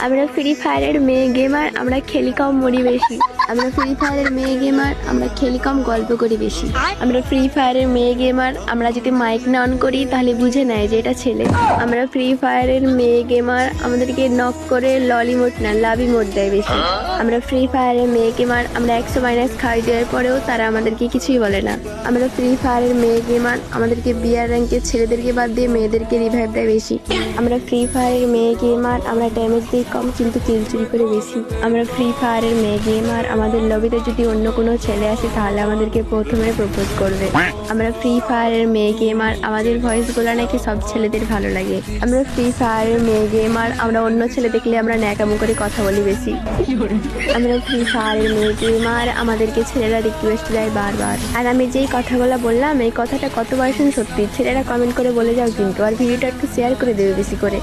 আমরা ফ্রি ফায়ারের মেয়ে গেমার, আমরা খেলি কম মরি বেশি। আমরা ফ্রি ফায়ারের মেয়ে গেমার, আমরা খেলি কম গল্প করি বেশি। আমরা ফ্রি ফায়ারের মেয়ে গেমার, আমরা যদি মাইক না অন করি তাহলে বুঝে নেয় যে এটা ছেলে। আমরা ফ্রি ফায়ারের মেয়ে গেমার, আমাদেরকে নক করে ললি মোড না লাভি মোড দেয় বেশি। আমরা ফ্রি ফায়ারের মেয়ে গেমার, আমরা 100 মাইনাস খাই দেওয়ার পরেও তারা আমাদেরকে কিছুই বলে না। আমরা ফ্রি ফায়ারের মেয়ে গেমার, আমাদেরকে বিয়ার র্যাঙ্কের ছেলেদেরকে বাদ দিয়ে মেয়েদেরকে রিভাইভ দেয় বেশি। আমরা ফ্রি ফায়ারের মেয়ে গেমার, আমরা ড্যামেজ দিই কম কিন্তু কিল চুরি করে বেশি। আমরা ফ্রি ফায়ারের মেয়ে গেমার, আমাদের লবিতে যদি অন্য কোনো ছেলে আসে তাহলে আমাদেরকে প্রথমে প্রপোজ করবে। আমরা ফ্রি ফায়ারের মেয়ে গেমার, আমাদের ভয়েসগুলো নাকি সব ছেলেদের ভালো লাগে। আমরা ফ্রি ফায়ারের মেয়ে গেমার, আমরা অন্য ছেলে দেখলে আমরা ন্যাকামো করে কথা বলি বেশি। আমরা ফ্রি ফায়ারের মেয়ে গেমার, আমাদেরকে ছেলেরা রিকোয়েস্ট দেয় বারবার। আর আমি যেই কথাগুলো বললাম এই কথাটা কত পার্সেন্ট সত্যি ছেলেরা কমেন্ট করে বলে যাও কিন্তু, আর ভিডিওটা একটু শেয়ার করে দেবে বেশি করে।